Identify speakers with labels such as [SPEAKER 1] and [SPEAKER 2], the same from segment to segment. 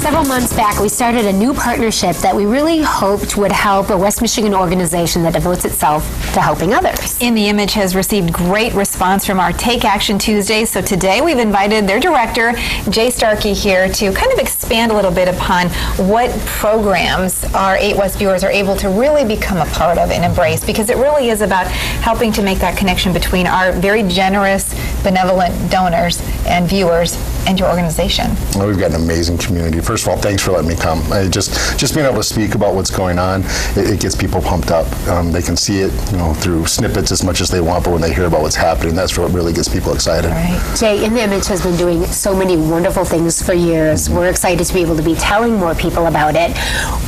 [SPEAKER 1] Several months back, we started a new partnership that we really hoped would help a West Michigan organization that devotes itself to helping others.
[SPEAKER 2] In the Image has received great response from our Take Action Tuesdays, so today we've invited their director, Jay Starkey, here to kind of expand a little bit upon what programs our 8 West viewers are able to really become a part of and embrace, because it really is about helping to make that connection between our very generous, benevolent donors and viewers and your organization.
[SPEAKER 3] Well, we've got an amazing community. First of all, thanks for letting me come. Just being able to speak about what's going on, it gets people pumped up. They can see it, through snippets as much as they want, but when they hear about what's happening, that's what really gets people excited.
[SPEAKER 1] Right. Jay, In the Image has been doing so many wonderful things for years. We're excited to be able to be telling more people about it.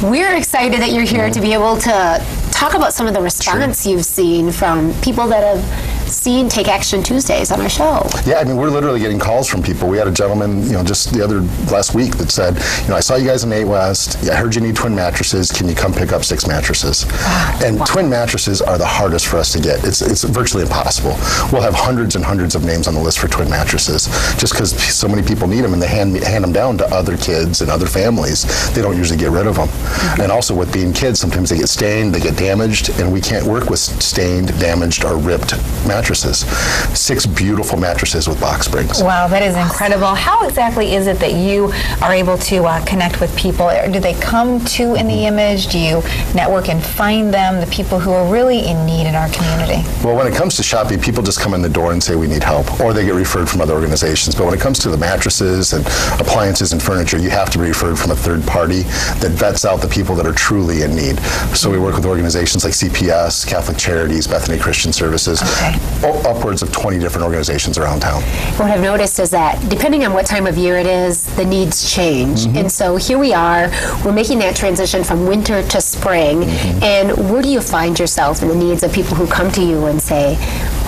[SPEAKER 1] We're excited that you're here to be able to talk about some of the response you've seen from people that have seen Take Action Tuesdays on our show.
[SPEAKER 3] Yeah, we're literally getting calls from people. We had a gentleman, just last week that said, I saw you guys in 8 West. I heard you need twin mattresses. Can you come pick up 6 mattresses? And twin mattresses are the hardest for us to get. It's virtually impossible. We'll have hundreds and hundreds of names on the list for twin mattresses just because so many people need them, and they hand them down to other kids and other families. They don't usually get rid of them. And also with being kids, sometimes they get stained, they get damaged, and we can't work with stained, damaged, or ripped mattresses. 6 beautiful mattresses with box springs.
[SPEAKER 2] Wow, that is incredible. How exactly is it that you are able to connect with people? Do they come to In the Image? Do you network and find them, the people who are really in need in our community?
[SPEAKER 3] Well, when it comes to shopping, people just come in the door and say we need help, or they get referred from other organizations. But when it comes to the mattresses and appliances and furniture, you have to be referred from a third party that vets out the people that are truly in need. So we work with organizations like CPS, Catholic Charities, Bethany Christian Services.
[SPEAKER 2] Okay.
[SPEAKER 3] Upwards of 20 different organizations around town.
[SPEAKER 1] What I've noticed is that depending on what time of year it is, the needs change. And so here we are, we're making that transition from winter to spring. And where do you find yourself in the needs of people who come to you and say,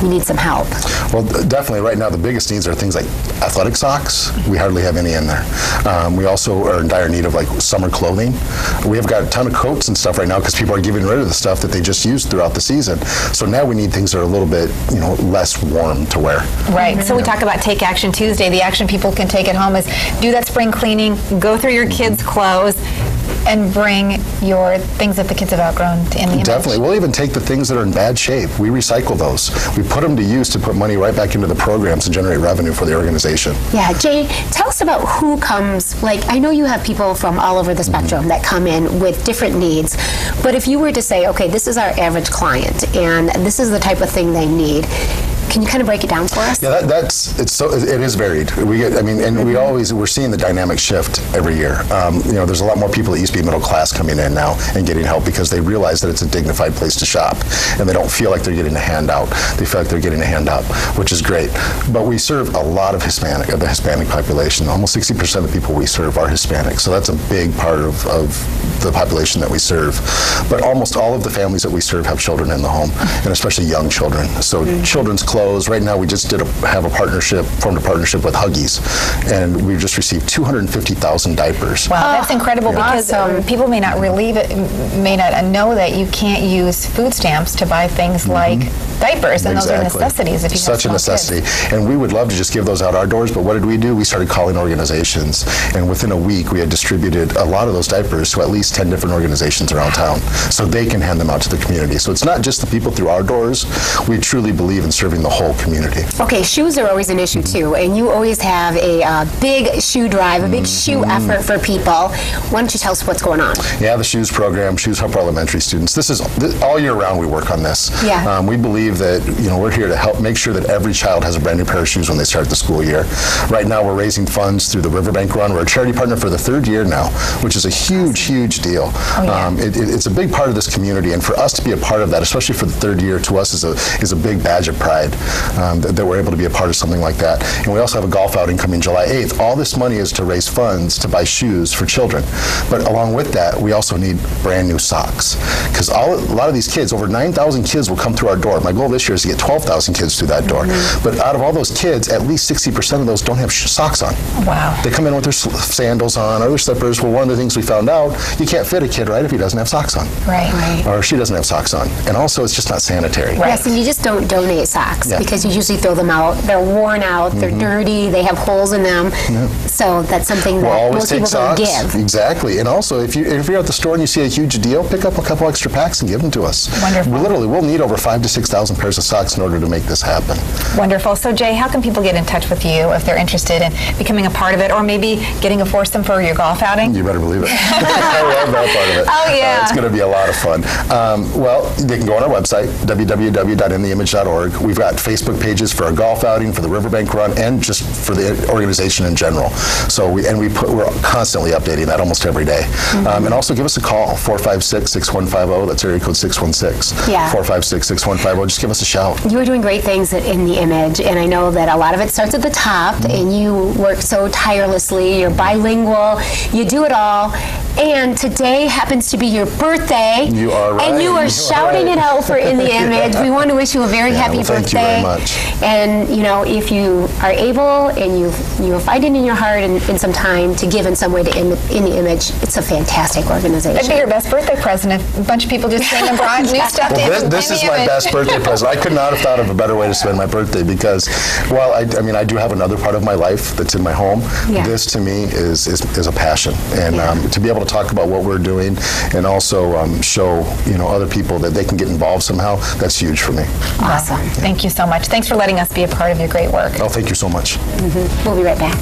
[SPEAKER 1] we need some help?
[SPEAKER 3] Well, definitely right now the biggest needs are things like athletic socks. We hardly have any in there. We also are in dire need of summer clothing. We have got a ton of coats and stuff right now because people are getting rid of the stuff that they just used throughout the season. So now we need things that are a little bit, less warm to wear.
[SPEAKER 2] Right. So we talk about Take Action Tuesday. The action people can take at home is do that spring cleaning, go through your kids' clothes, and bring your things that the kids have outgrown in the Image.
[SPEAKER 3] Definitely. We'll even take the things that are in bad shape. We recycle those. We put them to use to put money right back into the programs and generate revenue for the organization.
[SPEAKER 1] Yeah, Jay, tell us about who comes. I know you have people from all over the spectrum that come in with different needs, but if you were to say, okay, this is our average client and this is the type of thing they need, can you kind of break it down for us?
[SPEAKER 3] Yeah, it is varied. We get, and we're seeing the dynamic shift every year. There's a lot more people that used to be middle class coming in now and getting help because they realize that it's a dignified place to shop and they don't feel like they're getting a handout. They feel like they're getting a hand up, which is great. But we serve a lot of the Hispanic population. Almost 60% of the people we serve are Hispanic, so that's a big part of the population that we serve. But almost all of the families that we serve have children in the home, and especially young children. So children's clothes. Right now, we just formed a partnership with Huggies, and we've just received 250,000 diapers.
[SPEAKER 2] Wow, that's incredible because people may not know that you can't use food stamps to buy things like diapers, and those are necessities if you have
[SPEAKER 3] such a necessity.
[SPEAKER 2] Kids.
[SPEAKER 3] And we would love to just give those out our doors, but what did we do? We started calling organizations, and within a week, we had distributed a lot of those diapers to at least 10 different organizations around town, so they can hand them out to the community. So it's not just the people through our doors. We truly believe in serving the whole community.
[SPEAKER 1] Okay, shoes are always an issue too, and you always have a big shoe drive, a big shoe effort for people. Why don't you tell us what's going on?
[SPEAKER 3] Yeah, the shoes program, Shoes Help Our Elementary Students. This is all year round we work on this.
[SPEAKER 1] Yeah.
[SPEAKER 3] We believe that we're here to help make sure that every child has a brand new pair of shoes when they start the school year. Right now we're raising funds through the Riverbank Run. We're a charity partner for the 3rd year now, which is a huge deal.
[SPEAKER 2] Oh, yeah.
[SPEAKER 3] It's a big part of this community, and for us to be a part of that, especially for the 3rd year, to us is a big badge of pride. That we're able to be a part of something like that. And we also have a golf outing coming July 8th. All this money is to raise funds to buy shoes for children. But along with that, we also need brand new socks. Because a lot of these kids, over 9,000 kids will come through our door. My goal this year is to get 12,000 kids through that door. But out of all those kids, at least 60% of those don't have socks on.
[SPEAKER 2] Wow.
[SPEAKER 3] They come in with their sandals on or their slippers. Well, one of the things we found out, you can't fit a kid right if he doesn't have socks on.
[SPEAKER 2] Right.
[SPEAKER 3] Or she doesn't have socks on. And also, it's just not sanitary.
[SPEAKER 1] Yes, and you just don't donate socks
[SPEAKER 3] Yeah.
[SPEAKER 1] because you usually throw them out. They're worn out, they're dirty, they have holes in them. So that's something
[SPEAKER 3] We'll
[SPEAKER 1] that
[SPEAKER 3] always
[SPEAKER 1] most
[SPEAKER 3] take
[SPEAKER 1] people don't
[SPEAKER 3] socks.
[SPEAKER 1] give.
[SPEAKER 3] Exactly. And also, if you're at the store and you see a huge deal, pick up a couple extra packs and give them to us.
[SPEAKER 2] Wonderful.
[SPEAKER 3] We'll need over 5,000 to 6,000 pairs of socks in order to make this happen.
[SPEAKER 2] Wonderful. So, Jay, how can people get in touch with you if they're interested in becoming a part of it, or maybe getting a foursome for your golf outing?
[SPEAKER 3] You better believe it. I love that part of it.
[SPEAKER 2] Oh, yeah.
[SPEAKER 3] It's going to be a lot of fun. Well, they can go on our website, www.intheimage.org. We've got Facebook pages for our golf outing, for the Riverbank Run, and just for the organization in general. So we're constantly updating that almost every day. And also give us a call, 456-6150. That's area code 616.
[SPEAKER 1] Yeah.
[SPEAKER 3] 456-6150. Just give us a shout.
[SPEAKER 1] You are doing great things in the image, and I know that a lot of it starts at the top, and you work so tirelessly. You're bilingual, you do it all, and today happens to be your birthday.
[SPEAKER 3] You are right.
[SPEAKER 1] And you are shouting it out for In the Image. We want to wish you a very happy birthday.
[SPEAKER 3] Thank you very much.
[SPEAKER 1] And, if you are able and you find it in your heart and some time to give in some way to In the Image, it's a fantastic organization.
[SPEAKER 2] That'd be your best birthday present if a bunch of people just came and brought new stuff to
[SPEAKER 3] Well, this is my best birthday present. I could not have thought of a better way to spend my birthday because, well, I do have another part of my life that's in my home.
[SPEAKER 1] Yeah.
[SPEAKER 3] This, to me, is a passion. And to be able to talk about what we're doing and also show, other people that they can get involved somehow, that's huge for me.
[SPEAKER 1] Awesome.
[SPEAKER 2] Thank you so much. Thanks for letting us be a part of your great work.
[SPEAKER 3] Oh, thank you so much.
[SPEAKER 1] We'll be right back.